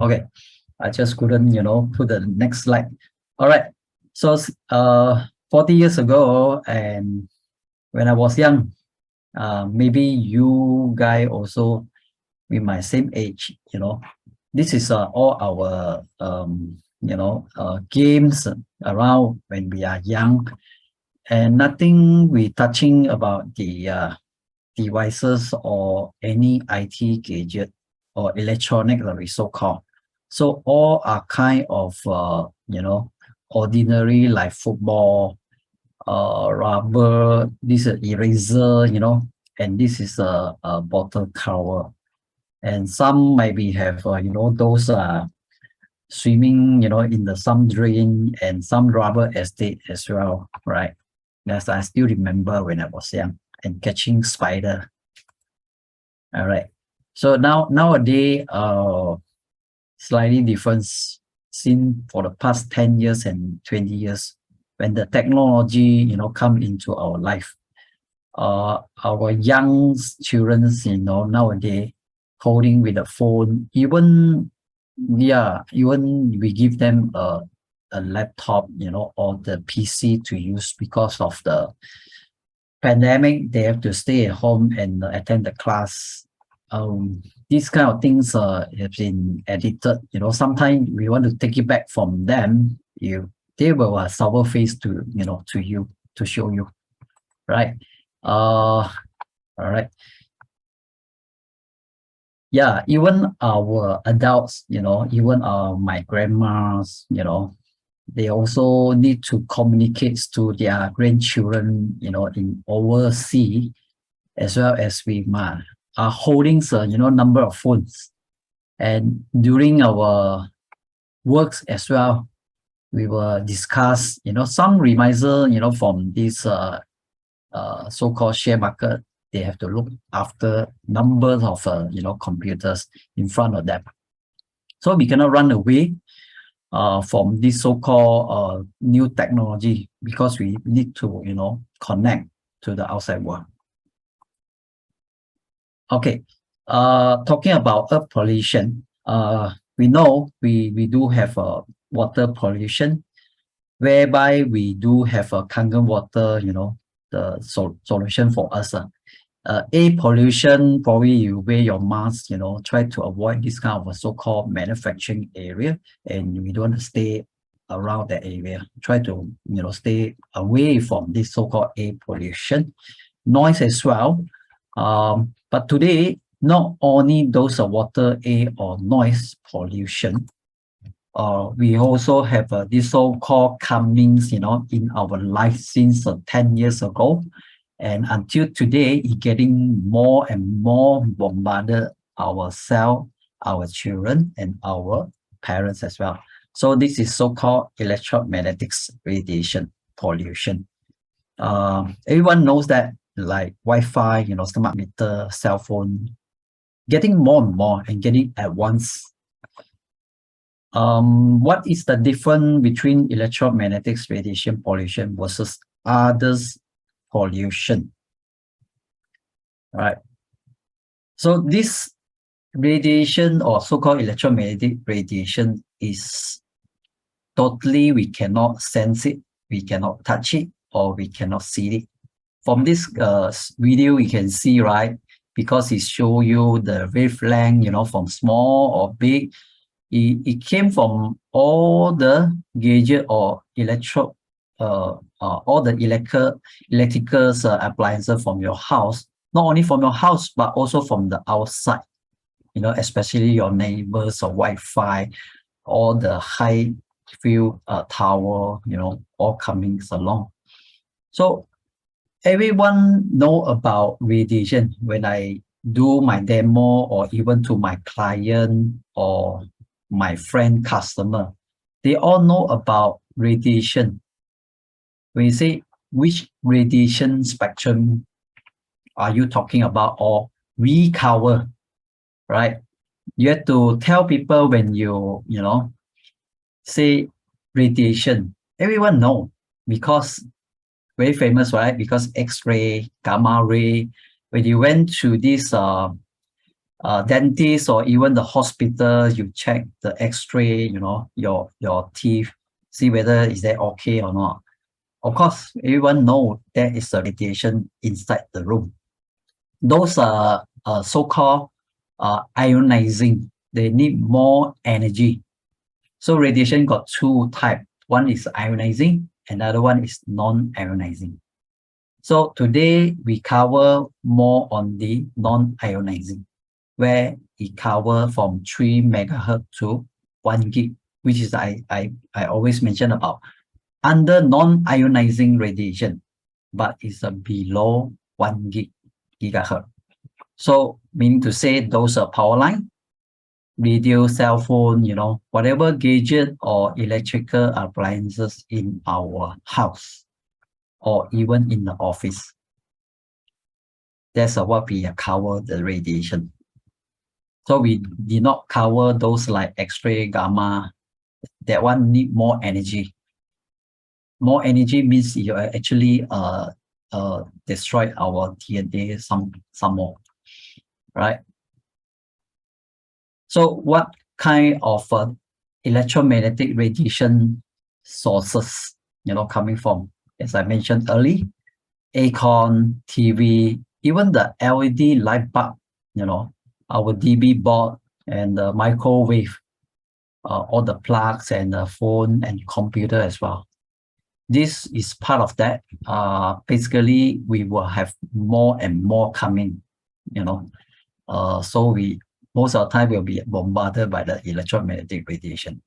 Okay, I just couldn't, put the next slide. All right. So, 40 years ago, and when I was young, maybe you guys also with my same age, this is all our, games around when we are young, and nothing we touching about the devices or any IT gadget or electronic that we so-called. So all are kind of, ordinary like football, rubber, this is eraser, and this is a bottle cover. And some maybe have, those swimming, in the some drain and some rubber estate as well, right? Yes, I still remember when I was young and catching spider. All right. So nowadays, slightly different since for the past 10 years and 20 years when the technology, come into our life. Our young children, nowadays holding with the phone, even we give them a laptop, or the PC to use because of the pandemic. They have to stay at home and attend the class. These kind of things have been edited. Sometimes we want to take it back from them. They will sour face to to you to show you, right? All right. Yeah, even our adults, even my grandmas, they also need to communicate to their grandchildren, in overseas, as well as we are holding number of phones. And during our works as well, we will discuss, some reminder, from this so-called share market. They have to look after numbers of computers in front of them. So we cannot run away from this so-called new technology because we need to connect to the outside world. Okay, talking about earth pollution, we know we do have water pollution, whereby we do have a Kangen water, the solution for us. Air pollution, probably you wear your mask, try to avoid this kind of a so-called manufacturing area, and we don't stay around that area. Try to, stay away from this so-called air pollution. Noise as well. But today, not only those water, air, or noise pollution, we also have this so-called comings, in our life since 10 years ago. And until today, it's getting more and more bombarded ourselves, our children, and our parents as well. So this is so-called electromagnetic radiation pollution. Everyone knows that, like Wi-Fi, smart meter, cell phone, getting more and more and getting advanced. What is the difference between electromagnetic radiation pollution versus others pollution? Right. So this radiation, or so-called electromagnetic radiation, is totally we cannot sense it, we cannot touch it, or we cannot see it. From this video, you can see, right, because it show you the wavelength, from small or big. It came from all the gadget or all the electrical appliances from your house, not only from your house, but also from the outside, especially your neighbors or Wi-Fi, all the high field tower, all coming along. So everyone know about radiation. When I do my demo, or even to my client or my friend customer, they all know about radiation. When you say which radiation spectrum are you talking about, or we cover, right? You have to tell people when you say radiation. Everyone know, because very famous, right? Because X-ray, gamma ray. When you went to this dentist or even the hospital, you check the X-ray, your teeth, see whether is that okay or not. Of course, everyone know there is a radiation inside the room. Those are so-called ionizing. They need more energy. So radiation got two types. One is ionizing, another one is non-ionizing. So today we cover more on the non-ionizing, where it cover from 3 megahertz to 1 gig, which is I always mention about under non-ionizing radiation, but it's below 1 gigahertz. So meaning to say those are power line, radio, cell phone, whatever gadget or electrical appliances in our house or even in the office. That's what we cover the radiation. So we did not cover those like X-ray, gamma. That one need more energy. More energy means you actually destroy our DNA some more, right? So what kind of electromagnetic radiation sources, coming from? As I mentioned earlier, aircon, TV, even the LED light bulb, our DB board and the microwave, all the plugs and the phone and computer as well. This is part of that. Basically, we will have more and more coming, so we most of the time will be bombarded by the electromagnetic radiation.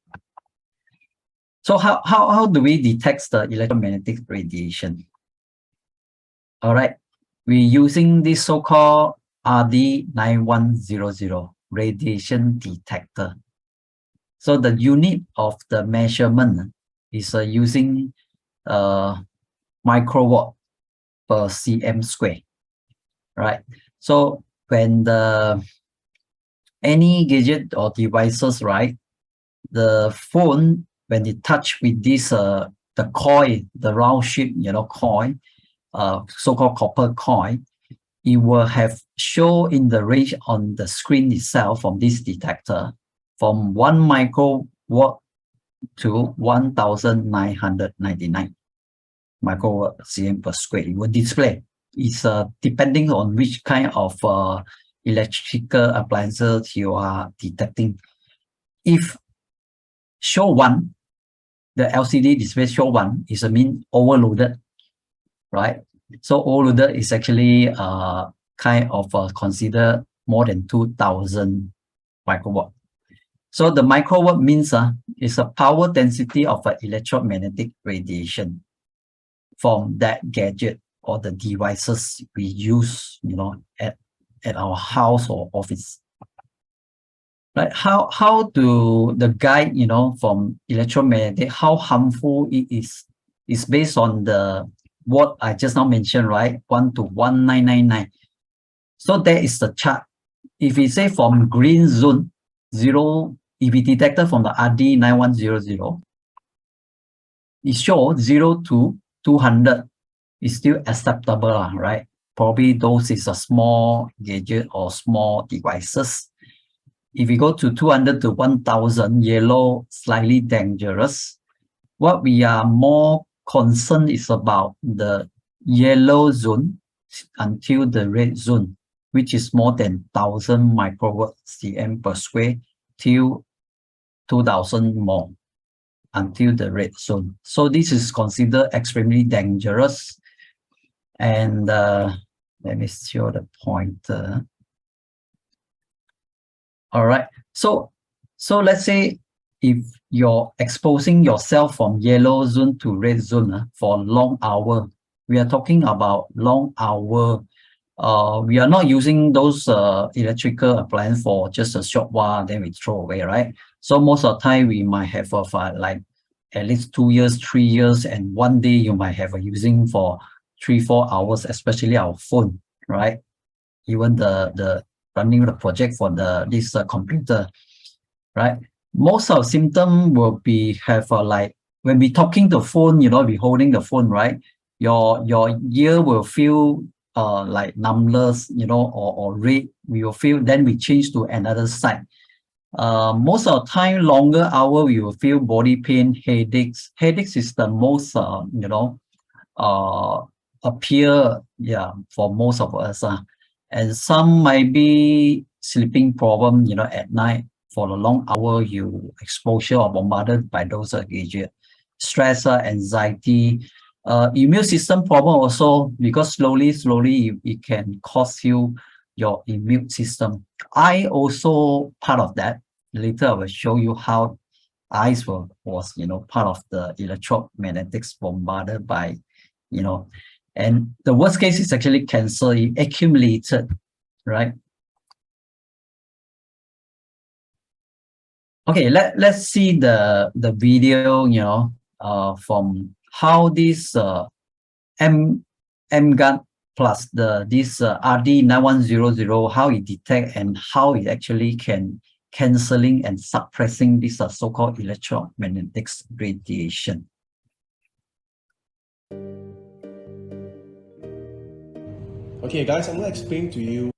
So how do we detect the electromagnetic radiation? All right, we're using this so-called RD9100 radiation detector. So the unit of the measurement is using microwatt per cm square, right? So when any gadget or devices, right, the phone, when it touch with this the coil, the round shape, coil, so-called copper coil, it will have show in the range on the screen itself from this detector from 1 microwatt to 1999 microwatt cm per square. It will display. It's depending on which kind of electrical appliances you are detecting. If show 1, the LCD display show 1 is a mean overloaded, right? So overloaded is actually kind of considered more than 2000 microwatt. So the microwatt means is a power density of electromagnetic radiation from that gadget or the devices we use, at our house or office. Right? How do the guide, from electromagnetic, how harmful it is based on the what I just now mentioned, right? 1 to 1999. So there is the chart. If we say from green zone, 0, if we detected from the RD9100, it shows 0 to 200 is still acceptable, right? Probably those is a small gadget or small devices. If we go to 200 to 1000, yellow, slightly dangerous. What we are more concerned is about the yellow zone until the red zone, which is more than 1000 microwatt cm per square till 2000 more until the red zone. So this is considered extremely dangerous. And let me show the pointer. All right. So let's say if you're exposing yourself from yellow zone to red zone for long hour, we are talking about long hour. We are not using those electrical appliances for just a short while, then we throw away, right? So most of the time we might have like at least 2 years, 3 years, and one day you might have using for 3-4 hours, especially our phone, right? Even the running the project for this computer, right? Most of symptom will be have like when we talking the phone, we holding the phone, right? Your ear will feel like numbness, or red, we will feel, then we change to another side. Most of the time, longer hour, we will feel body pain, headaches. Headaches is the most, appear, for most of us. And some might be sleeping problem, at night for a long hour, you exposure or bombarded by those gadgets. Stress, anxiety, immune system problem also, because slowly it can cause you your immune system. I also part of that. Later I will show you how eyes was part of the electromagnetics bombarded by, and the worst case is actually cancer. It accumulated, right? Okay, let's see the video, from how this emGuarde plus this RD9100, how it detect and how it actually can cancelling and suppressing this so-called electromagnetic radiation. Okay, guys, I'm going to explain to you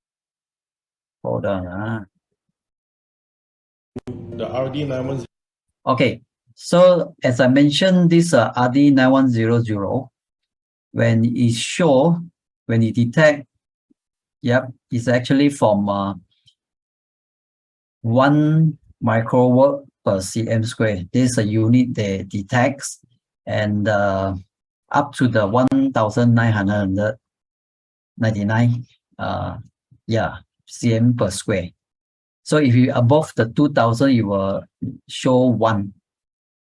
Hold on. the RD9100. Okay, so as I mentioned, this RD9100, when it detect, it's actually from 1 microwatt per cm square. This is a unit that detects, and up to the 1999 cm per square. So if you above the 2000, you will show 1,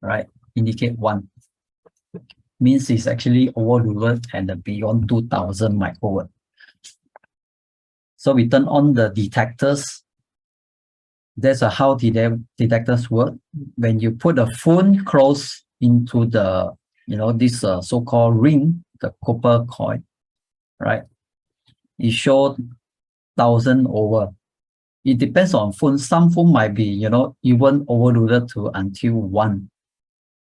right? Indicate 1. Means it's actually overloaded and beyond 2000 microwatt. So we turn on the detectors. That's how detectors work. When you put a phone close into the, this so-called ring, the copper coil, right? It shows 1000 over. It depends on phone. Some phone might be, even overloaded to until 1.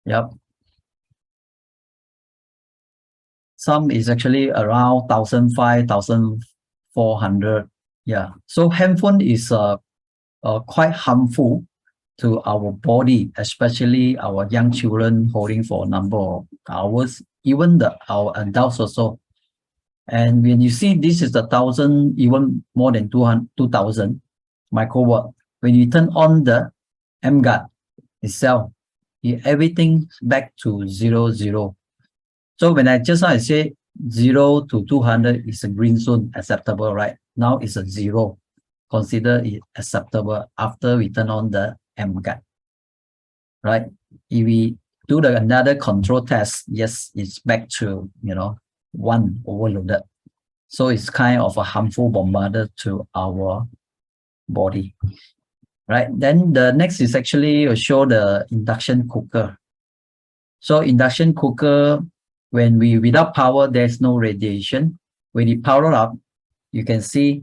Yep. Some is actually around 1500, 1400. Yeah. So handphone is quite harmful to our body, especially our young children holding for a number of hours, even our adults also. And when you see this is 1000, even more than 2000 microwatt, when you turn on the emGuarde itself, everything back to 0. So when I say 0 to 200 is a green zone, acceptable, right? Now it's a 0. Consider it acceptable after we turn on the emGuarde, right? If we do another control test, yes, it's back to 1 overloaded. So it's kind of a harmful bombarder to our body, right? Then the next is actually show the induction cooker. So induction cooker, when without power, there's no radiation. When you power up, you can see,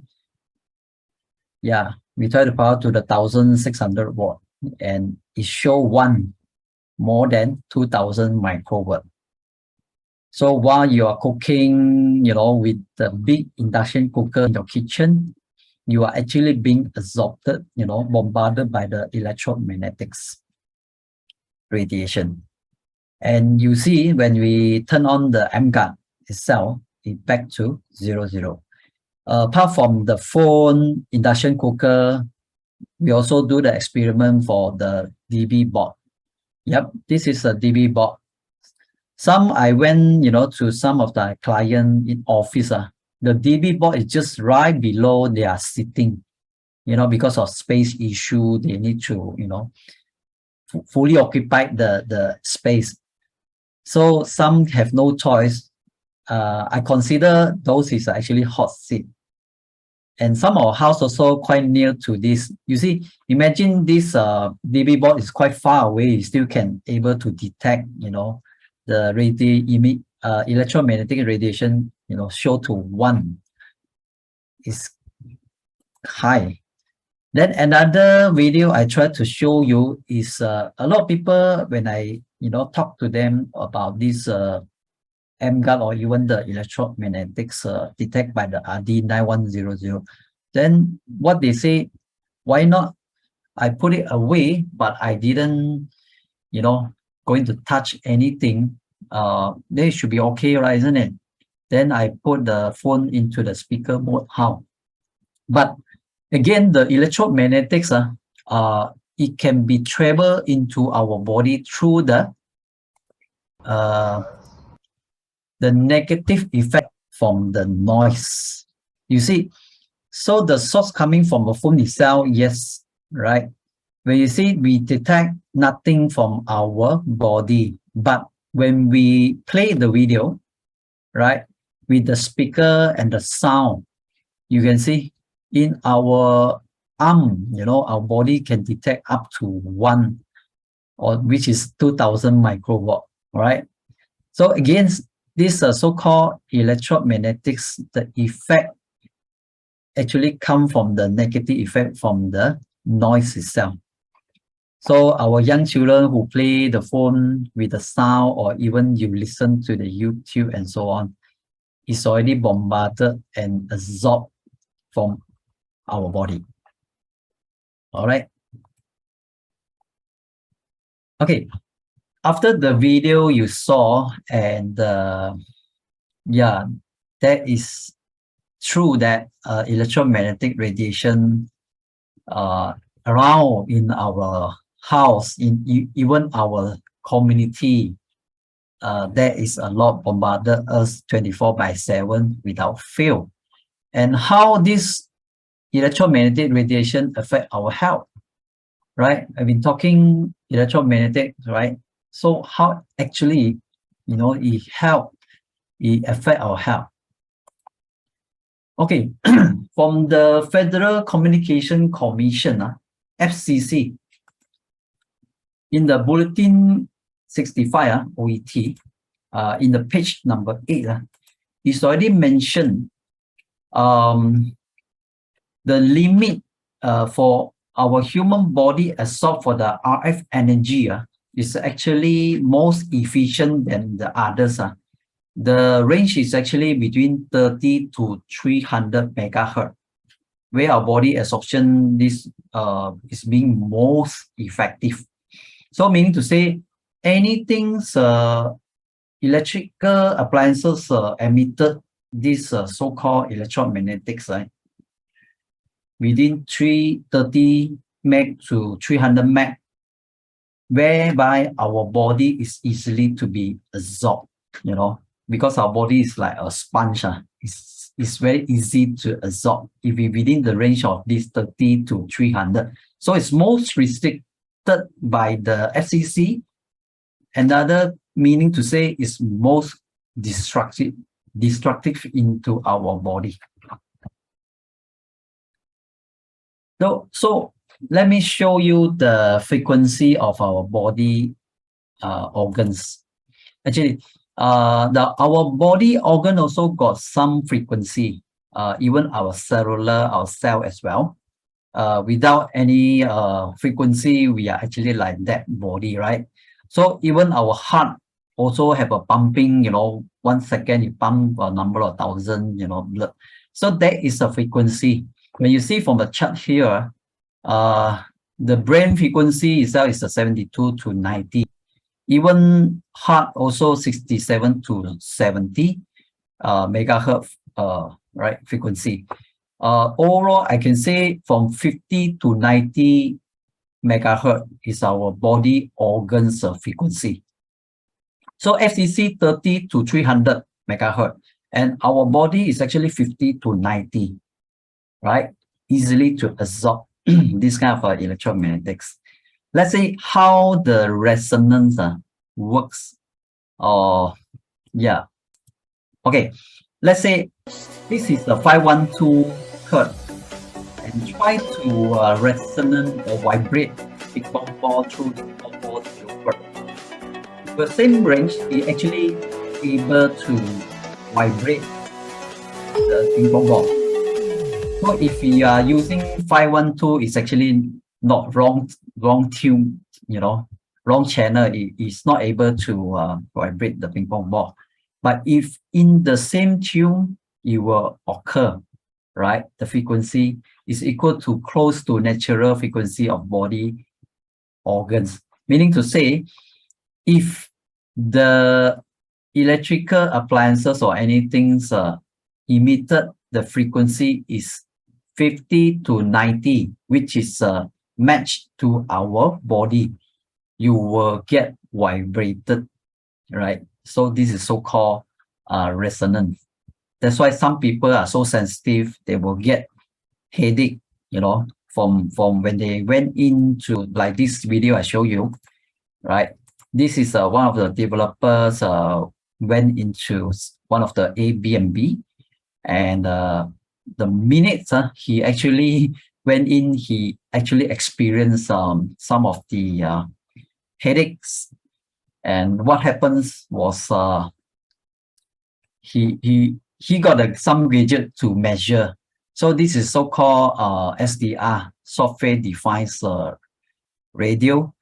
we try to power to the 1600 watt, and it show 1 more than 2000 microwatt. So while you are cooking, with the big induction cooker in your kitchen, you are actually being absorbed, bombarded by the electromagnetics radiation. And you see, when we turn on the emGuarde itself, it back to 0. Apart from the phone, induction cooker, we also do the experiment for the DB board. Yep, this is a DB board. Some I went, to some of the client in office. The DB board is just right below they are sitting. Because of space issue, they need to, fully occupy the space. So some have no choice. I consider those is actually hot seat. And some of our house also quite near to this. You see, imagine this DB board is quite far away. You still can able to detect, the electromagnetic radiation, show to 1 is high. Then another video I try to show you is a lot of people, when I talk to them about this emGuarde or even the electromagnetics detected by the RD9100. Then what they say, why not? I put it away, but I didn't, going to touch anything. They should be okay, right, isn't it? Then I put the phone into the speaker mode. How? But again, the electromagnetics, it can be travel into our body through the negative effect from the noise. You see, so the source coming from the phone itself, yes, right? When you see, we detect nothing from our body, but when we play the video, right, with the speaker and the sound, you can see in our arm, our body can detect up to 1, or which is 2000 microwatt, right? So again, this so-called electromagnetics, the effect actually come from the negative effect from the noise itself. So our young children who play the phone with the sound, or even you listen to the YouTube and so on, is already bombarded and absorbed from our body. All right. Okay. After the video you saw, and yeah, that is true that electromagnetic radiation around in our house, in even our community, there is a lot bombarded us 24/7 without fail. And how this electromagnetic radiation affect our health, right? I've been talking electromagnetic, right? So how actually, it affect our health. Okay, from the Federal Communication Commission, FCC, in the Bulletin 65, OET, in the page number 8, it's already mentioned the limit for our human body absorb for the RF energy is actually most efficient than the others. The range is actually between 30 to 300 megahertz, where our body absorption this is being most effective. So meaning to say, anything electrical appliances emitted this so-called electromagnetics, right? Within 330 meg to 300 meg, whereby our body is easily to be absorbed, because our body is like a sponge. It's very easy to absorb if we within the range of this 30 to 300. So it's most restricted by the FCC. Another meaning to say is most destructive into our body. So let me show you the frequency of our body organs. Actually, our body organ also got some frequency, even our cell as well. Without any frequency, we are actually like that body, right? So even our heart also have a pumping, 1 second you pump a number of thousand, blood. So that is a frequency. When you see from the chart here, the brain frequency itself is a 72 to 90. Even heart also 67 to 70 megahertz, right, frequency. Overall, I can say from 50 to 90 megahertz is our body organs frequency. So FCC 30 to 300 megahertz, and our body is actually 50 to 90, right? Easily to absorb this kind of electromagnetics. Let's see how the resonance works. Yeah. Okay, let's say this is the 512 hertz, and try to resonate or vibrate the ping pong ball through the 440 hertz. The same range is actually able to vibrate the ping pong ball. So if you are using 512, it's actually not wrong tune, wrong channel. It is not able to vibrate the ping pong ball. But if in the same tune, it will occur, right? The frequency is equal to close to natural frequency of body organs. Meaning to say, if the electrical appliances or anything emitted, the frequency is 50 to 90, which is matched to our body, you will get vibrated, right? So this is so-called resonance. That's why some people are so sensitive, they will get headache, from when they went into like this video I show you, right? This is one of the developers went into one of the Airbnb, and the minutes he actually went in, he actually experienced some of the headaches. And what happens was he got some gadget to measure. So this is so-called SDR, software defined radio.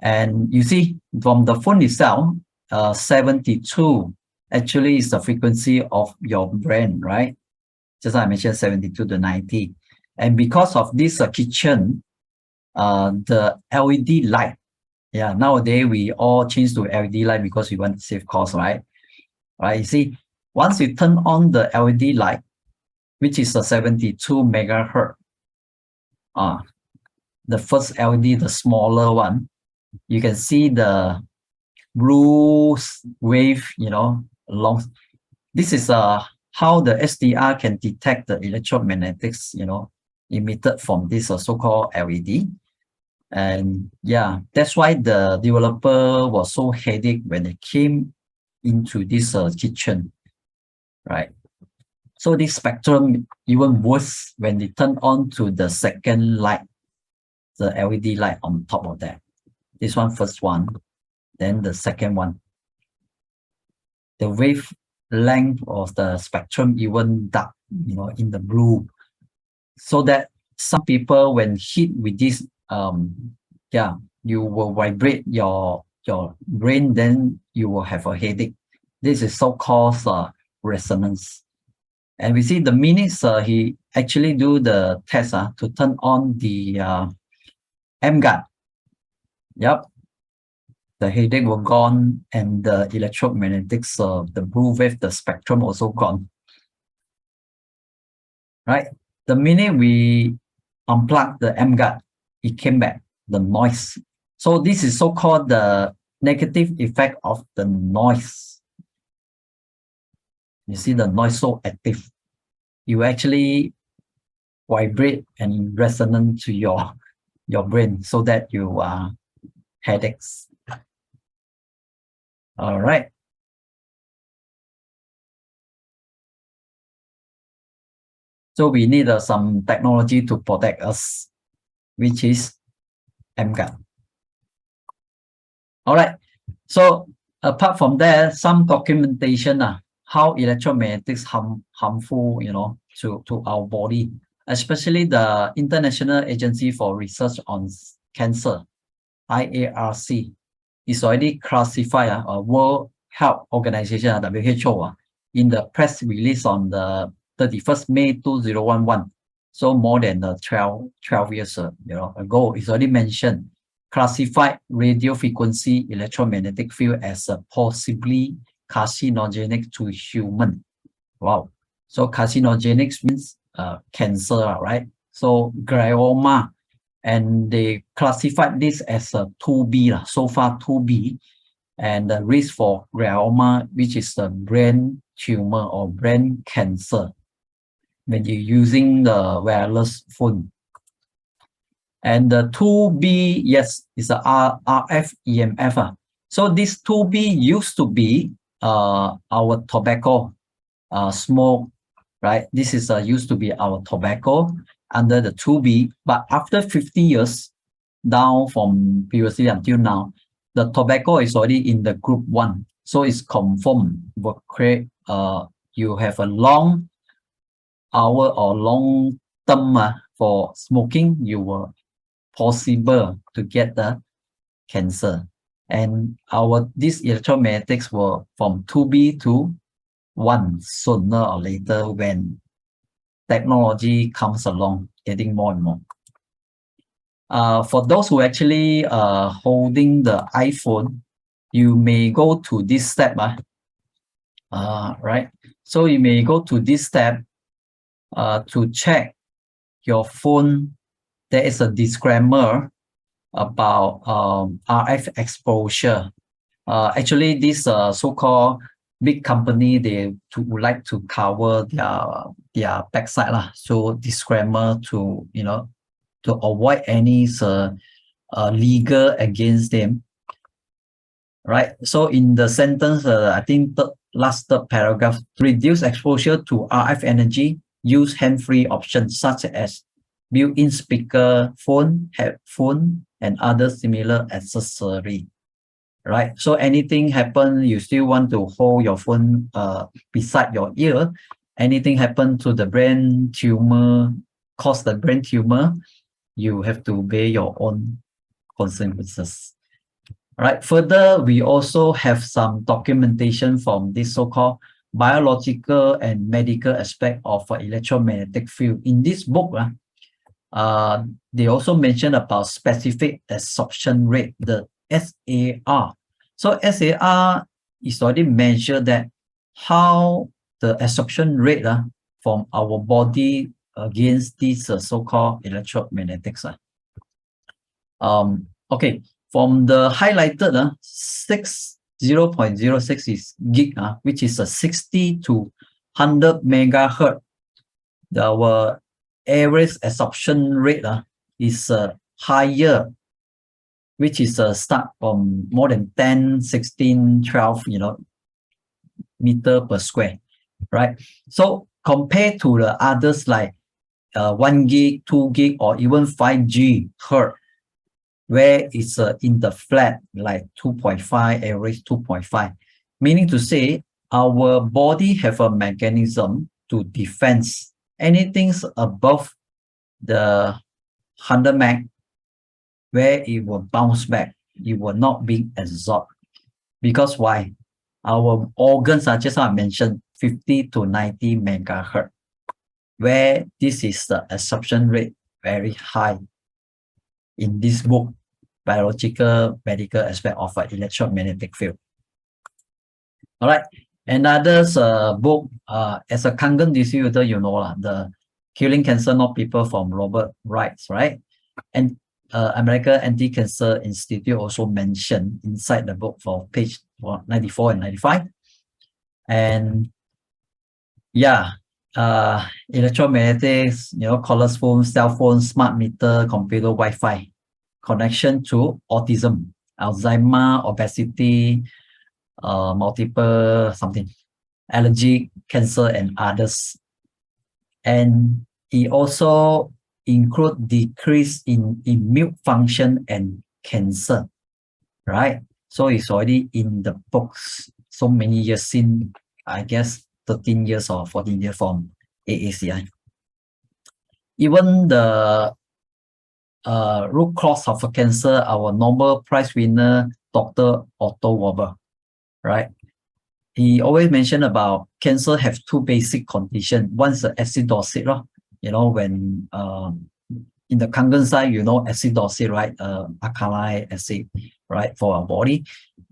And you see from the phone itself, 72 actually is the frequency of your brain, right? Just like I mentioned, 72 to 90. And because of this kitchen, the LED light, yeah, nowadays we all change to LED light because we want to save cost, right? Right, you see, once you turn on the LED light, which is a 72 megahertz, the first LED, the smaller one, you can see the blue wave, along. This is how the SDR can detect the electromagnetics, emitted from this so-called LED. And yeah, that's why the developer was so headache when they came into this kitchen, right? So this spectrum even worse when they turn on to the second light, the LED light on top of that. This one, first one, then the second one. The wavelength of the spectrum even dark, in the blue. So that some people, when hit with this, you will vibrate your brain, then you will have a headache. This is so-called resonance. And we see the minutes he actually do the test to turn on the emGuarde. Yep, the headache were gone, and the electromagnetics, the blue wave, the spectrum also gone. Right? The minute we unplug the emGuarde, it came back, the noise. So this is so-called the negative effect of the noise. You see the noise so active. You actually vibrate and resonate to your brain so that you headaches. All right. So we need some technology to protect us, which is emGuarde. All right. So apart from that, some documentation how electromagnetics harmful, to our body, especially the International Agency for Research on Cancer, IARC, is already classified World Health Organization, WHO, in the press release on the 31st May 2011. So more than 12 years ago, it's already mentioned, classified radio frequency electromagnetic field as possibly carcinogenic to human. Wow. So carcinogenic means cancer, right? So glioma, and they classified this as a 2B, so far 2B, and the risk for glioma, which is the brain tumor or brain cancer, when you're using the wireless phone. And the 2B, yes, is a RF EMF. So this 2B used to be our tobacco smoke, right? This is used to be our tobacco under the 2B, but after 50 years, down from previously until now, the tobacco is already in the group 1. So it's confirmed, will create, you have a long hour or long term for smoking, you will possible to get the cancer. And these electromagnetics were from 2B to 1 sooner or later when technology comes along, getting more and more. For those who actually holding the iPhone, you may go to this step, right? So you may go to this step to check your phone. There is a disclaimer about RF exposure. Actually, this so-called big company, they would like to cover their backside lah. So disclaimer to to avoid any legal against them, right? So in the sentence, I think the third paragraph, reduce exposure to RF energy, use hand-free options such as built-in speaker, phone, headphone, and other similar accessory. Right? So anything happen, you still want to hold your phone beside your ear. Anything happen to the brain tumor, cause the brain tumor, you have to bear your own consequences. Right. Further, we also have some documentation from this so-called biological and medical aspect of electromagnetic field. In this book, they also mention about specific absorption rate, the SAR. So SAR is already measured that how the absorption rate from our body against these so-called electromagnetics. Okay, from the highlighted 0.06 is gig, which is a 60 to 100 megahertz. Our average absorption rate is higher, which is start from more than 10, 16, 12, meter per square, right? So compared to the others like 1 gig, 2 gig, or even 5G hertz, where it's in the flat, like 2.5, average 2.5, meaning to say our body have a mechanism to defense anything above the 100 meg, where it will bounce back. It will not be absorbed. Because why? Our organs are just I mentioned 50 to 90 megahertz, where this is the absorption rate very high in this book, biological medical aspect of electromagnetic field. All right. Another book, as a Kangen distributor, the Killing Cancer Not People from Robert Wright, right? And American Anti-Cancer Institute also mentioned inside the book for page 94 and 95. And yeah, electromagnetics, cordless phone, cell phone, smart meter, computer, Wi-Fi, connection to autism, Alzheimer, obesity, multiple something, allergy, cancer, and others. And it also include decrease in immune function and cancer, right? So it's already in the books so many years, since I guess 13 years or 14 years from AACI. Even the root cause of cancer, our Nobel Prize winner, Dr. Otto Warburg, right? He always mentioned about cancer have two basic conditions. One is the acidosis, when in the Kangen side, acidosis, right? Alkali acid, right, for our body,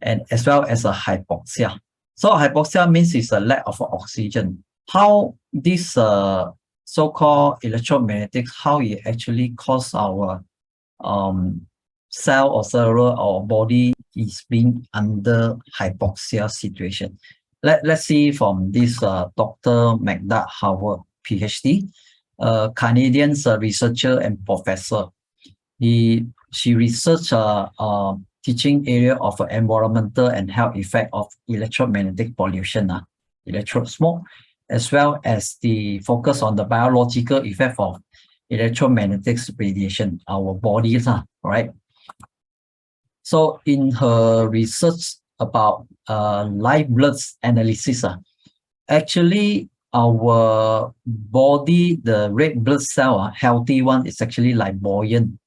and as well as a hypoxia. So hypoxia means it's a lack of oxygen. How this so-called electromagnetics, how it actually cause our cell or cellular or body is being under hypoxia situation. Let's see from this Dr. Magda Howard, PhD, Canadian researcher and professor. She researched teaching area of environmental and health effect of electromagnetic pollution, electro smoke, as well as the focus on the biological effect of electromagnetic radiation, our bodies, right? So in her research about live blood analysis, actually our body, the red blood cell, healthy one, is actually like buoyant.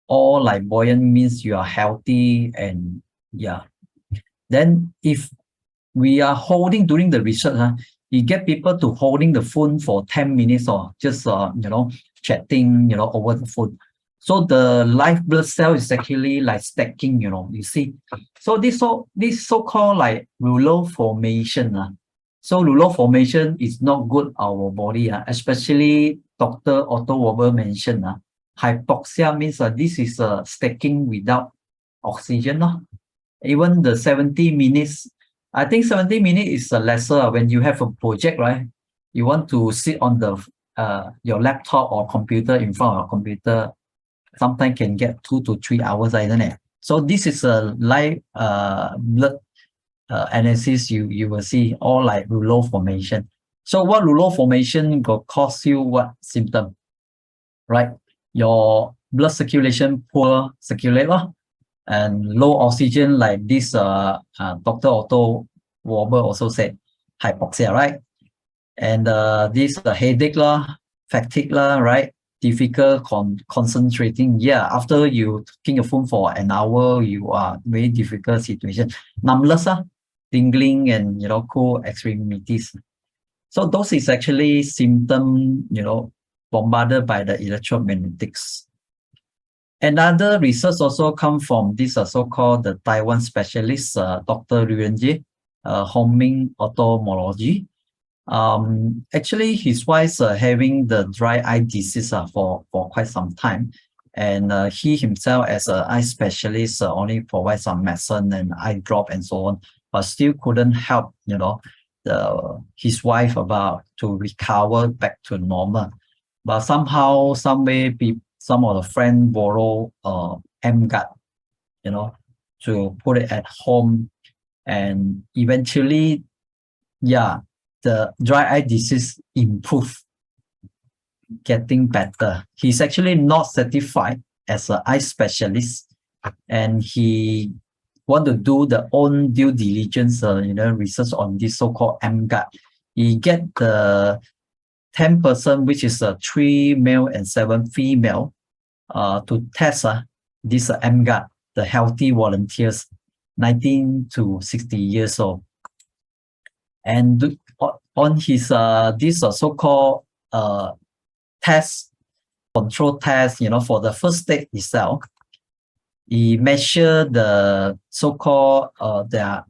All like buoyant means you are healthy and Yeah. Then if we are holding during the research, you get people to holding the phone for 10 minutes or just, chatting, over the phone. So the live blood cell is actually like stacking, you see. So this so-called like rouleau formation. So rouleau formation is not good our body, especially Dr. Otto Warburg mentioned. Hypoxia means this is stacking without oxygen. Even the 70 minutes, I think 70 minutes is lesser when you have a project, right? You want to sit on the your laptop or computer in front of a computer, sometimes can get 2 to 3 hours, isn't it? So this is a live blood analysis. You will see all like rouleau formation. So what rouleau formation will cause you what symptom, right? Your blood circulation poor circulate, and low oxygen, like this Dr. Otto Warburg also said, hypoxia, right? And this headache fatigue right? Difficult concentrating. Yeah, after you taking a phone for an hour, you are very difficult situation. Numbness, tingling, and cold extremities. So those is actually symptom, bombarded by the electromagnetics. Another research also come from this so-called the Taiwan specialist, Dr. Liu Jie, homing ophthalmology. Actually, his wife having the dry eye disease for quite some time. And he himself as an eye specialist only provide some medicine and eye drop and so on, but still couldn't help, his wife about to recover back to normal. But somehow, some way, some of the friends borrow emGuarde, to put it at home, and eventually, yeah, the dry eye disease improve, getting better. He's actually not certified as an eye specialist, and he want to do the own due diligence, research on this so-called emGuarde. He get the 10%, which is 3 male and 7 female, to test this emGuarde, the healthy volunteers, 19 to 60 years old. And on his this so-called test, control test, for the first stage itself, he measured the so-called their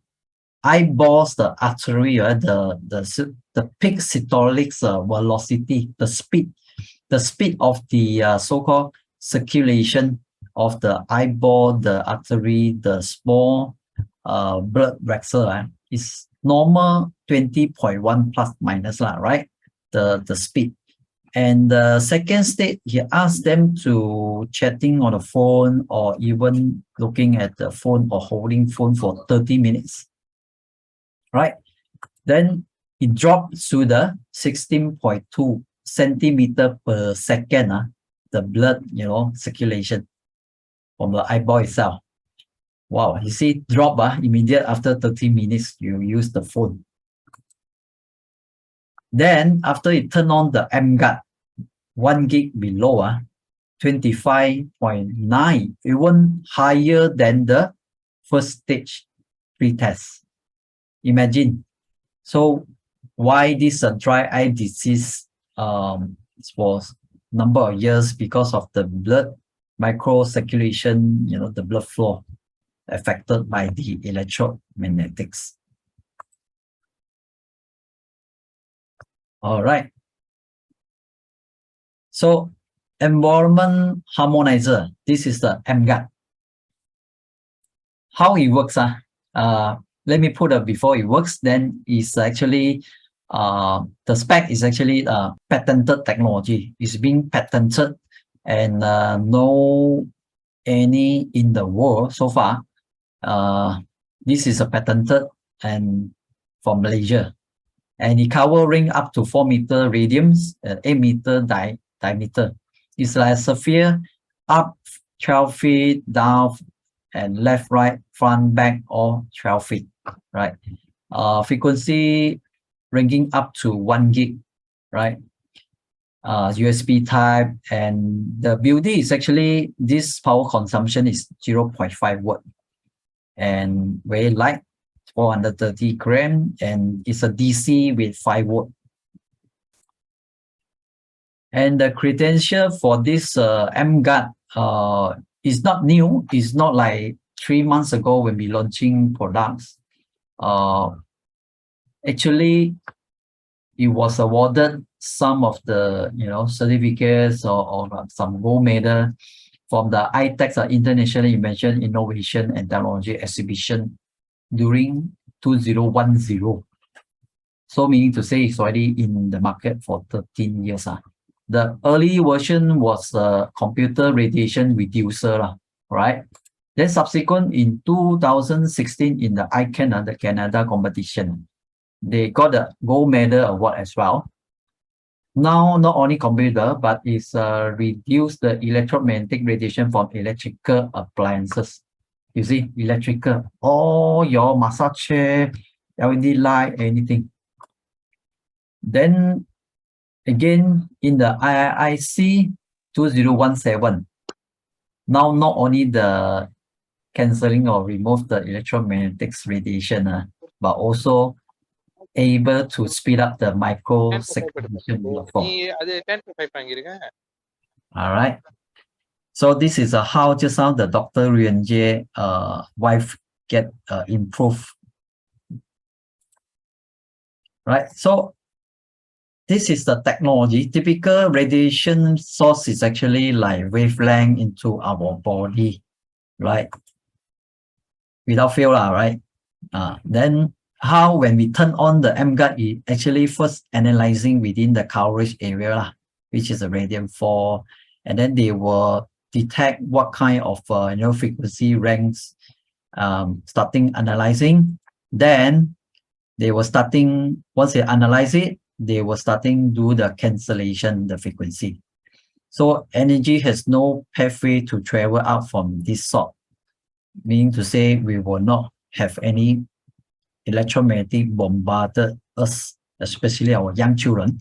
eyeballs, the artery, the peak systolic velocity, the speed of the so-called circulation of the eyeball, the artery, the small blood vessel is normal 20.1 plus minus, right? The speed. And the second stage, he asked them to chatting on the phone or even looking at the phone or holding phone for 30 minutes, right? Then it dropped to the 16.2 centimeter per second, the blood, circulation from the eyeball itself. Wow, you see, drop immediate after 30 minutes, you use the phone. Then after you turn on the emGuarde, 1 gig below, 25.9, even higher than the first stage pre-test. Imagine. So why this dry eye disease was number of years? Because of the blood microcirculation, the blood flow affected by the electromagnetics. All right. So environment harmonizer, this is the emGuarde. How it works, let me put before it works, then it's actually the spec is actually patented technology. It's being patented, and no any in the world so far. This is a patented and from Malaysia, and it covering up to 4 meter radius, 8 meter diameter. It's like a sphere, up 12 feet, down and left, right, front, back, all 12 feet, right? Frequency ranging up to 1 gig, right? USB type, and the beauty is actually this power consumption is 0.5 watt. and very light, 430 gram, and it's a DC with 5 volt. And the credential for this emGuarde is not new. It's not like 3 months ago when we launching products. Actually, it was awarded some of the certificates or some gold medal from the ITEX International Invention, Innovation and Technology Exhibition during 2010. So meaning to say it's already in the market for 13 years. The early version was a computer radiation reducer, right? Then subsequent in 2016 in the ICANN, the Canada competition, they got a gold medal award as well. Now, not only computer, but it's reduce the electromagnetic radiation from electrical appliances. You see, electrical, all your massage chair, LED light, anything. Then again, in the IIIC 2017, now not only the cancelling or remove the electromagnetic radiation, but also able to speed up the microcirculation in the form. All right. So this is how just now the Dr. Yuan Jie wife get improved. Right. So this is the technology. Typical radiation source is actually like wavelength into our body, right? Without fail, right? Then how when we turn on the emGuarde, it actually first analyzing within the coverage area, which is the radiant 4, and then they will detect what kind of frequency ranks, starting analyzing. Then they were starting, once they analyze it, they were starting do the cancellation, the frequency. So energy has no pathway to travel out from this sort, meaning to say we will not have any electromagnetic bombarded us, especially our young children.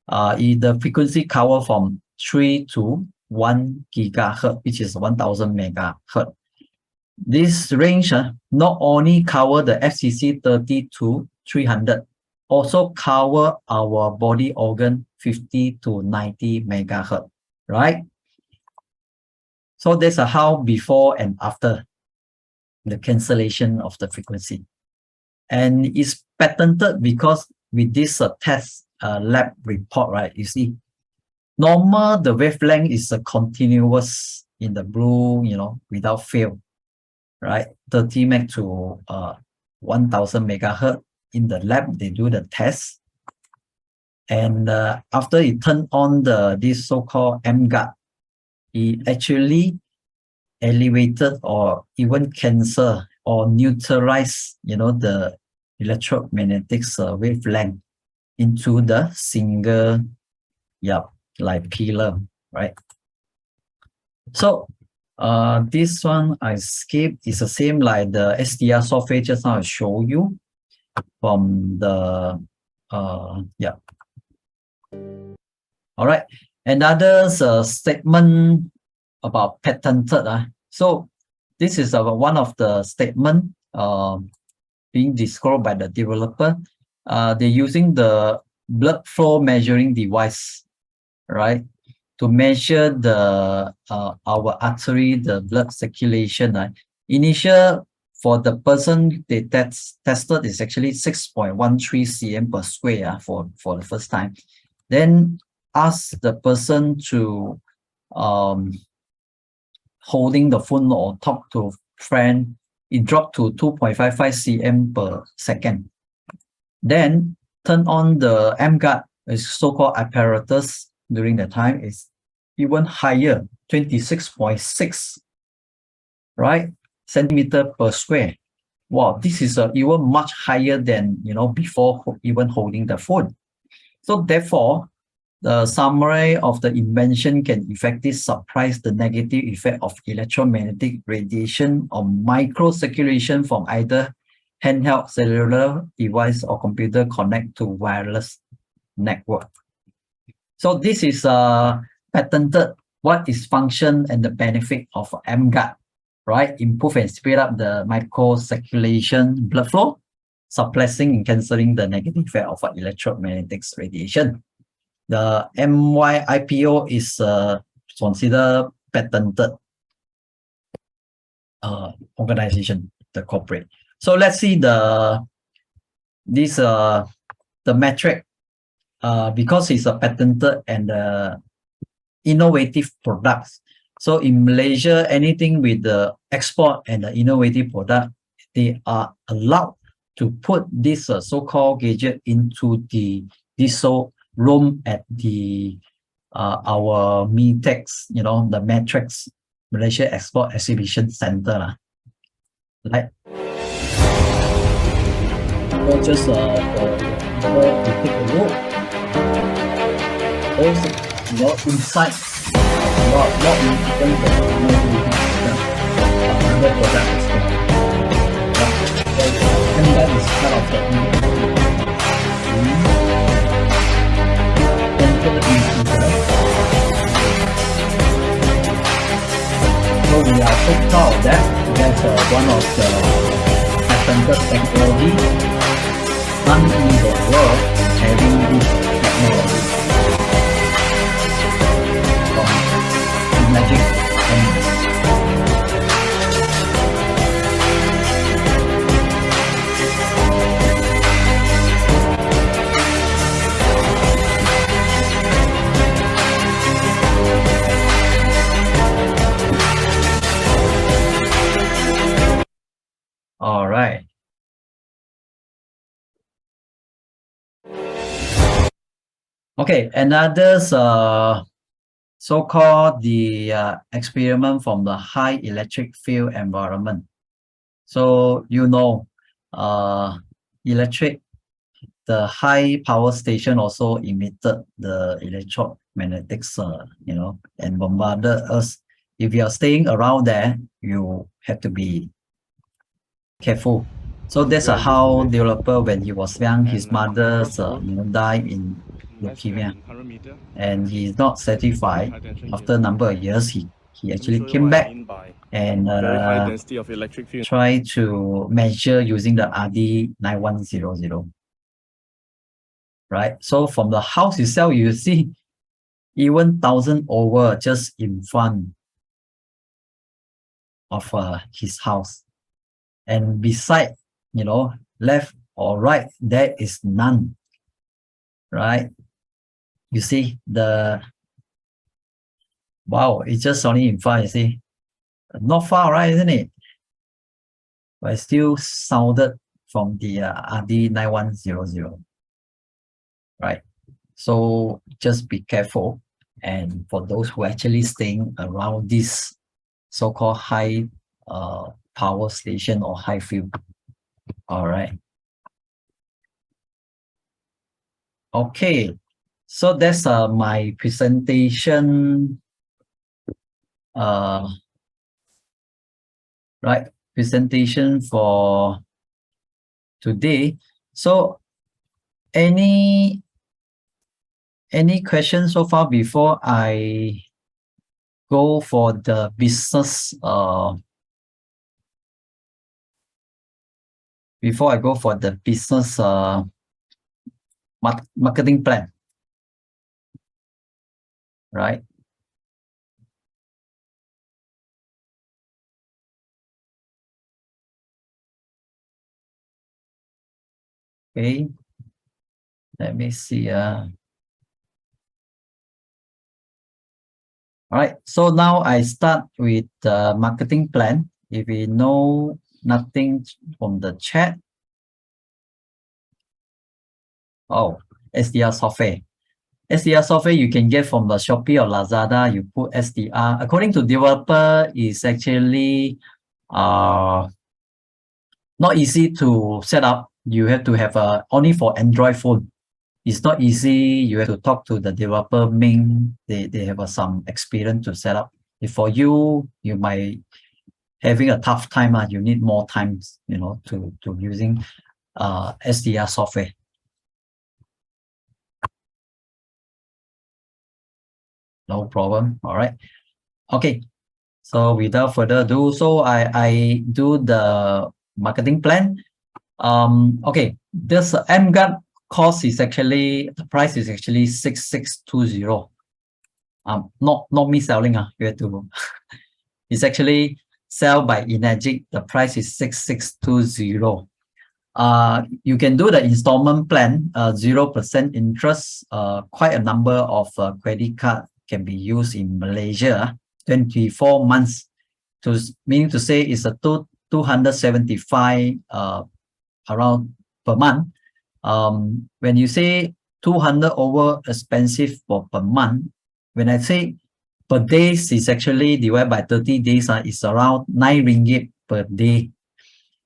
The frequency cover from 3 to 1 gigahertz, which is 1000 megahertz. This range not only cover the FCC 30 to 300, also cover our body organ 50 to 90 megahertz, right? So that's how before and after the cancellation of the frequency. And it's patented because with this test lab report, right, you see, normal the wavelength is a continuous in the blue, without fail, right? 30 meg to 1000 megahertz. In the lab, they do the test. And after it turned on this so-called emGuarde, it actually elevated or even cancel or neutralize, the electromagnetic wavelength into the single, like pillar, right? So this one I skipped is the same like the SDR software just now I show you from the All right. Another statement about patented. So this is one of the statement being disclosed by the developer. They're using the blood flow measuring device, right, to measure the our artery, the blood circulation. Initial for the person they tested is actually 6.13 cm per square for the first time. Then ask the person to holding the phone or talk to friend, it dropped to 2.55 cm per second. Then turn on the emGuarde, is so-called apparatus during the time is even higher, 26.6, right, centimeter per square. Wow, this is even much higher than before even holding the phone. So therefore, the summary of the invention can effectively suppress the negative effect of electromagnetic radiation or microcirculation from either handheld cellular device or computer connect to wireless network. So this is patented what is function and the benefit of emGuarde. right? Improve and speed up the microcirculation blood flow, suppressing and cancelling the negative effect of electromagnetic radiation. The MYIPO is considered patented organization, the corporate. So let's see the metric because it's a patented and innovative products. So in Malaysia, anything with the export and the innovative product, they are allowed to put this so-called gadget into the diesel room at the our MITEX, the Matrix Malaysia Export Exhibition Center lah. Right? So just to take a look, also inside what we think another product as well. And that is part of the so we are so proud of that. That's one of the patented technology none in the world having this technology from Magic and all right. Okay, another so-called the experiment from the high electric field environment. So the high power station also emitted the electromagnetics, and bombarded us. If you are staying around there, you have to be careful. So that's how developer, when he was young, his mother's died in leukemia, and he's not satisfied. After a number of years, he actually came back and try to measure using the RD 9100. Right? So from the house itself, you see even 1,000 over just in front of his house. And beside, left or right, there is none. Right? You see wow, it's just only in front, you see. Not far, right, isn't it? But it still sounded from the RD 9100. Right? So just be careful. And for those who are actually staying around this so-called high power station or high field. All right. Okay. So that's my presentation. Right. Presentation for today. So any questions so far before I go for the business marketing plan, right? Okay, let me see. All right, so now I start with the marketing plan. If we know nothing from the chat, SDR software. SDR software you can get from the Shopee or Lazada. You put SDR. According to developer, is actually not easy to set up. You have to have only for Android phone. It's not easy. You have to talk to the developer Ming. They have some experience to set up. If for you, you might having a tough time. You need more time, to using SDR software. No problem. All right. Okay. So without further ado, so I do the marketing plan. Okay, this emGuarde cost is actually, the price is actually 6620. Not me selling, you have to, it's actually sell by emGuarde. The price is 6620. You can do the installment plan, 0% interest. Quite a number of credit card can be used in Malaysia. 24 months, to meaning to say it's a 275 around per month. When you say 200 over expensive for per month, when I say per days is actually divided by 30 days, it's around 9 ringgit per day.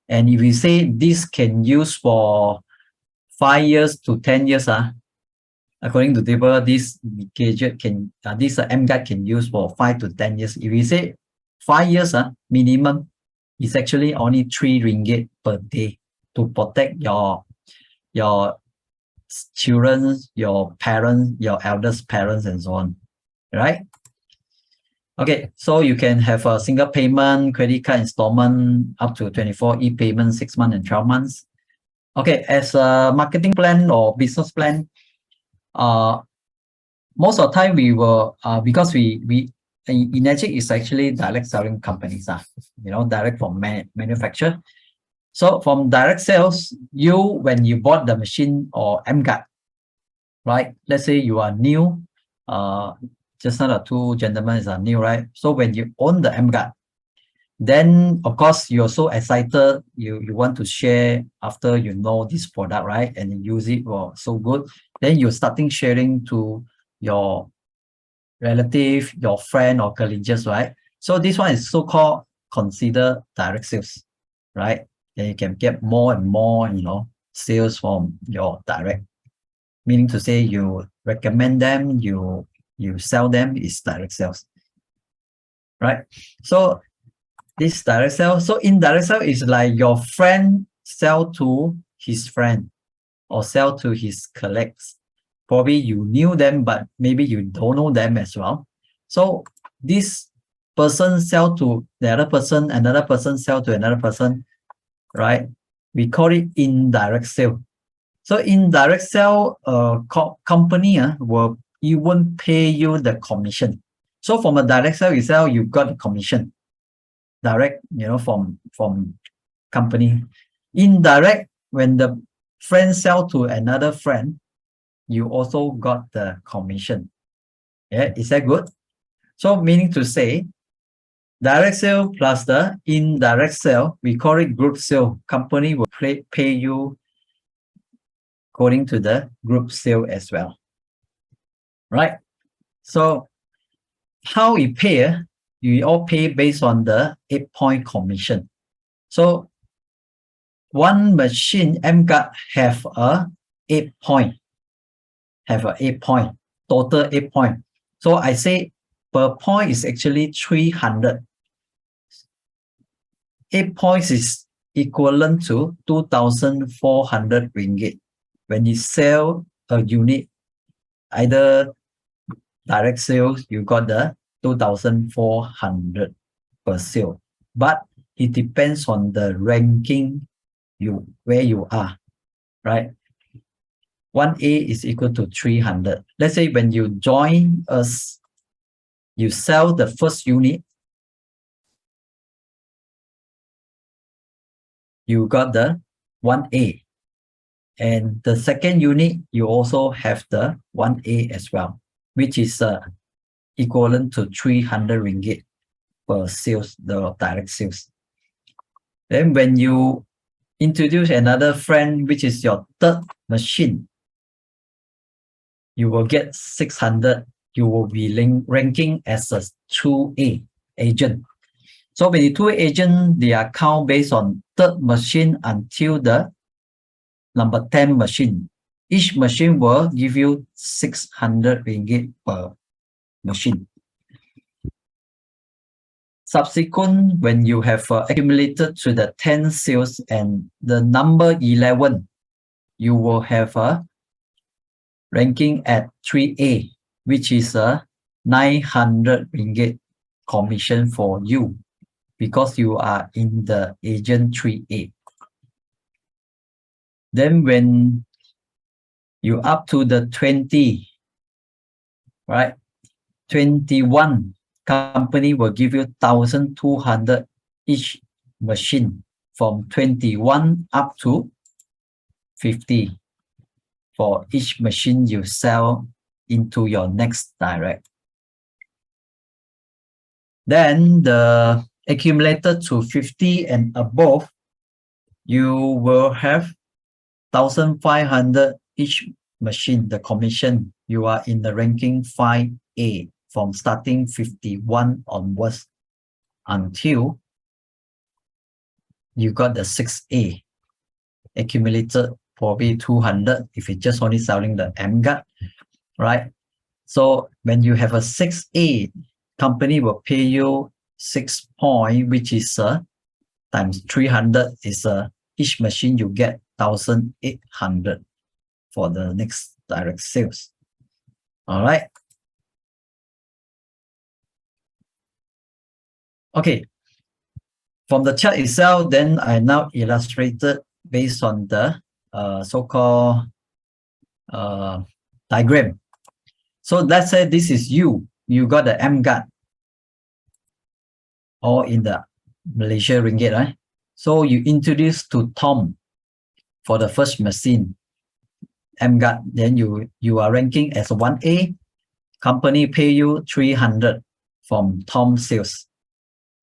And if you say this can use for 5 years to 10 years, according to table, this gadget can, this emGuarde can use for 5 to 10 years. If you say 5 years, minimum, it's actually only 3 ringgit per day to protect your children, your parents, your eldest parents, and so on, right? Okay, so you can have a single payment, credit card installment up to 24 e-payment, 6 months and 12 months. Okay, as a marketing plan or business plan, most of the time we will, because emGuarde is actually direct selling companies, direct from manufacturer. So from direct sales, when you bought the machine or emGuarde, right? Let's say you are new, just now the two gentlemen are new, right? So when you own the emGuarde, then of course you're so excited, you want to share after you know this product, right? And you use it, well, so good. Then you're starting sharing to your relative, your friend or colleagues, right? So this one is so-called consider direct sales, right? Then you can get more and more, sales from your direct. Meaning to say you recommend them, you sell them, is direct sales, right? So this direct sale, so indirect sale is like your friend sell to his friend or sell to his colleagues. Probably you knew them, but maybe you don't know them as well. So this person sell to the other person, another person sell to another person, right? We call it indirect sale. So indirect sale, company will even pay you the commission. So from a direct sale, you sell, you got the commission direct, from company. Indirect, when the friend sell to another friend, you also got the commission. Yeah, is that good? So meaning to say, direct sale plus the indirect sale, we call it group sale. Company will pay you according to the group sale as well, right? So how we pay? You all pay based on the 8-point commission. So one machine emGuarde have a 8-point, total 8 point. So I say per point is actually 300. 8 points is equivalent to 2,400 ringgit. When you sell a unit, either direct sales, you got the 2,400 per sale. But it depends on the ranking where you are, right? 1A is equal to 300. Let's say when you join us, you sell the first unit, you got the 1A. And the second unit, you also have the 1A as well, which is equivalent to 300 ringgit per sales, the direct sales. Then when you introduce another friend, which is your third machine, you will get 600. You will be ranking as a 2A agent. So when you 2A agent, they are count based on third machine until the number 10 machine. Each machine will give you 600 ringgit per machine. Subsequent, when you have accumulated to the 10 sales and the number 11, you will have a ranking at 3A, which is 900 ringgit commission for you because you are in the agent 3A. Then when you up to the 20, right? 21 company will give you 1,200 each machine from 21 up to 50 for each machine you sell into your next direct. Then the accumulated to 50 and above, you will have 1,500 each machine, the commission. You are in the ranking 5A from starting 51 onwards until you got the 6A accumulated probably 200 if you're just only selling the emGuarde, right? So when you have a 6A, company will pay you 6 point, which is times 300 is each machine you get 1,800 for the next direct sales. All right. Okay. From the chart itself, then I now illustrated based on the so-called diagram. So let's say this is you got the emGuarde all in the Malaysia ringgit, right? So you introduce to Tom for the first machine, emGuarde, then you are ranking as a 1A, company pay you 300 from Tom sales.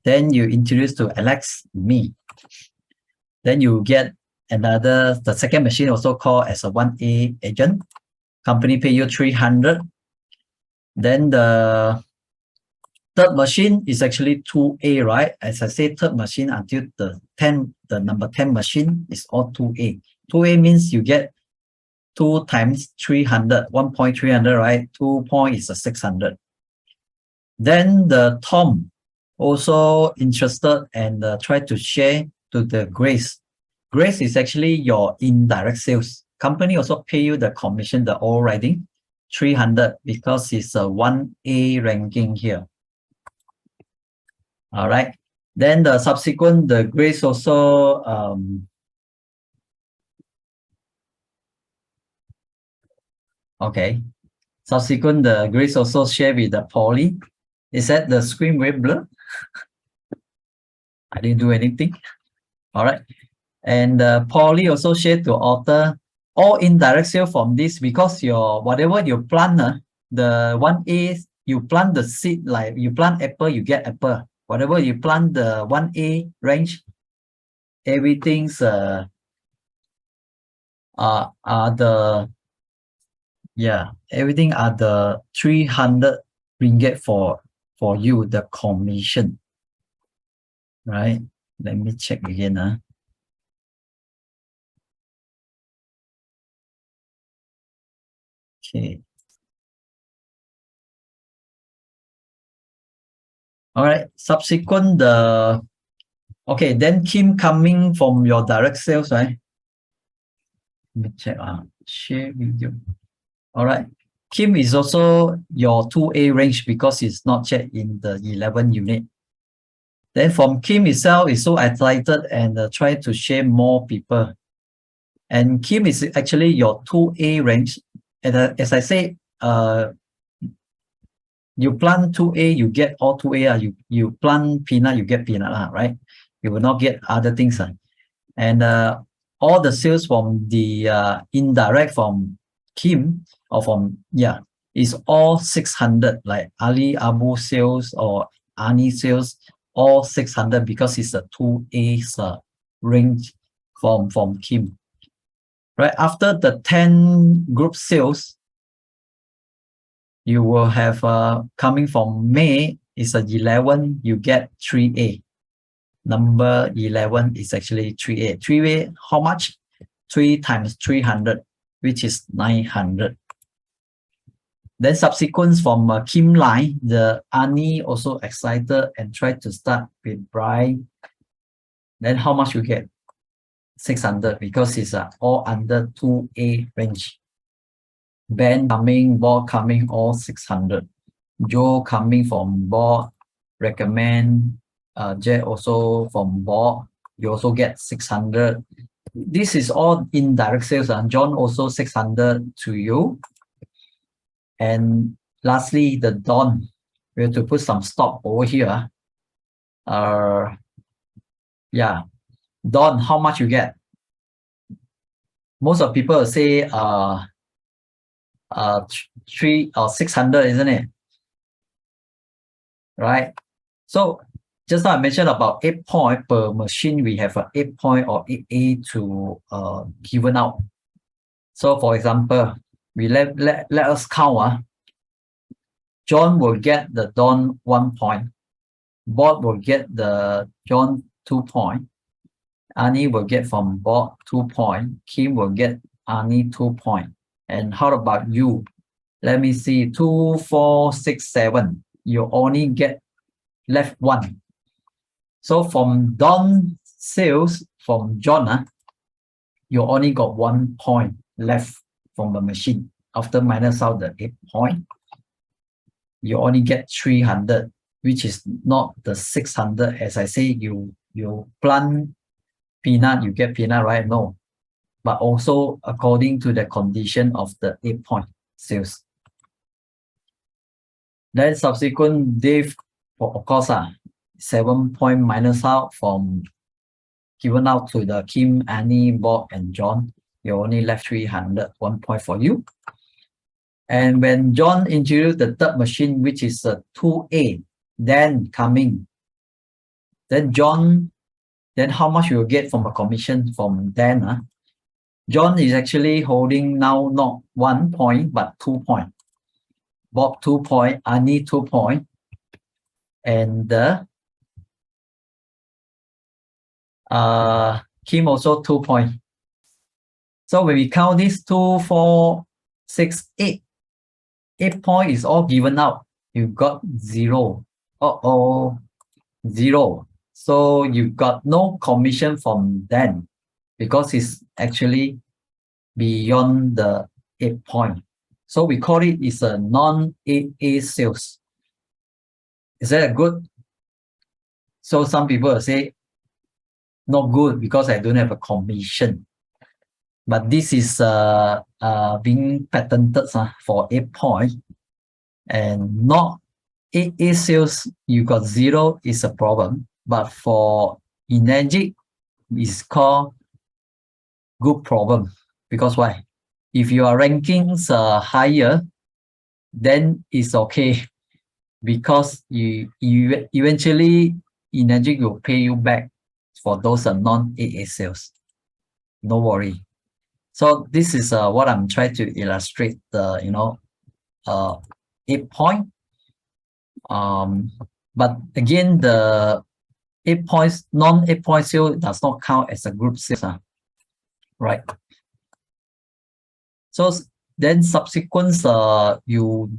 Then you introduce to Alex, me. Then you get the second machine also called as a 1A agent. Company pay you 300. Then the third machine is actually 2A, right? As I say, third machine until the number 10 machine is all 2A. 2A means you get 2 times 300, 1.300, right? 2 point is a 600. Then the Tom also interested and try to share to the Grace. Grace is actually your indirect sales. Company also pay you the commission, the all riding, 300 because it's a 1A ranking here. All right. Then the subsequent, the Grace also okay. Subsequent, the Grace also share with the Poly. Is that the screen very blur? I didn't do anything. All right. And Poly also share to Author all indirect sale from this because your whatever you plant, the 1A, you plant the seed, like you plant apple, you get apple. Whatever you plant the 1A range, everything's everything are the 300 ringgit for you, the commission. Right? Let me check again. Okay. All right. Subsequent okay, then Kim coming from your direct sales, right? Let me check. Share video. All right. Kim is also your 2A range because it's not yet in the 11 unit. Then from Kim itself is so excited and try to share more people. And Kim is actually your 2A range. And as I say, you plant 2A, you get all 2A. You plant peanut, you get peanut, right? You will not get other things. And all the sales from the indirect from Kim or from, is all 600, like Ali Abu sales or Ani sales, all 600 because it's a 2A range from Kim. Right after the 10 group sales, you will have coming from May is a 11, you get 3A. Number 11 is actually 3A. 3A, how much? 3 times 300, which is 900. Then subsequent from Kim Lai, the Ani also excited and tried to start with Brian. Then how much you get? 600 because it's all under 2A range. Ben coming, Bob coming, all 600. Joe coming from Bob, recommend. Jet also from Bob, you also get 600. This is all indirect sales. John also 600 to you. And lastly, the Don, we have to put some stop over here. Yeah, Don, how much you get? Most of people say 3 or 600, isn't it? Right? So just now I mentioned about 8 point per machine. We have a 8 point or 8A to given out. So for example, we let us count. John will get the Don 1 point. Bob will get the John 2 point. Annie will get from Bob 2 point. Kim will get Annie 2 point. And how about you? Let me see, 2, 4, 6, 7. You only get left 1. So from Don sales from John, you only got 1 point left from the machine. After minus out the 8 point, you only get 300, which is not the 600. As I say, you plant peanut, you get peanut, right? No. But also according to the condition of the 8 point sales. Then subsequent Dave, of course, 7 point minus out from given out to the Kim, Annie, Bob, and John. You only left 300, 1 point for you. And when John introduced the third machine, which is a 2A, then coming, then John, then how much you will get from a commission from Dan? John is actually holding now not 1 point, but 2 point. Bob 2 point, Annie 2 point, and Kim also 2 point. So when we count this 2, 4, 6, 8, 8 point is all given out. You got 0. 0. So you got no commission from Dan because it's actually beyond the 8 point. So we call it is a non-AA sales. Is that good? So some people will say, not good because I don't have a commission. But this is being patented for 8 point, and not 8A sales, you got 0 is a problem. But for emGuarde, it's called good problem. Because why? If your rankings are higher, then it's okay. Because you eventually emGuarde will pay you back for those non-AA sales. No worry. So this is what I'm trying to illustrate the 8 point. But again, the 8 points, non-8 point sale does not count as a group sales. Right. So then subsequent, you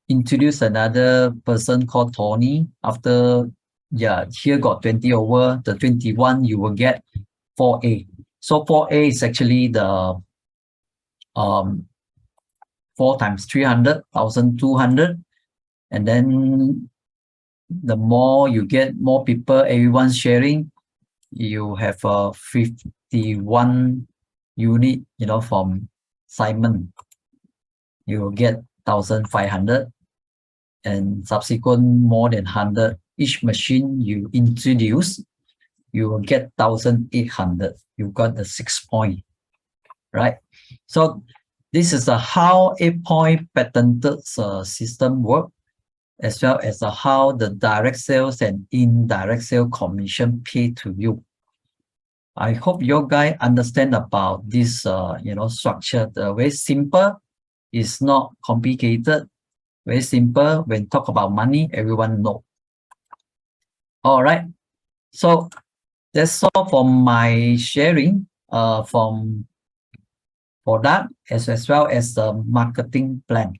introduce another person called Tony. After, here got 20 over, the 21 you will get 4A. So 4A is actually the 4 times 300, 1,200. And then the more you get, more people, everyone's sharing, you have a 51 unit, from Simon. You will get 1,500, and subsequent more than 100. Each machine you introduce, you will get 1,800. You got the 6 point, right? So this is how 8 point patented system work, as well as how the direct sales and indirect sale commission pay to you. I hope you guys understand about this, structure. The very simple, it's not complicated. Very simple. When talk about money, everyone know. All right. So that's all from my sharing from product as well as the marketing plan.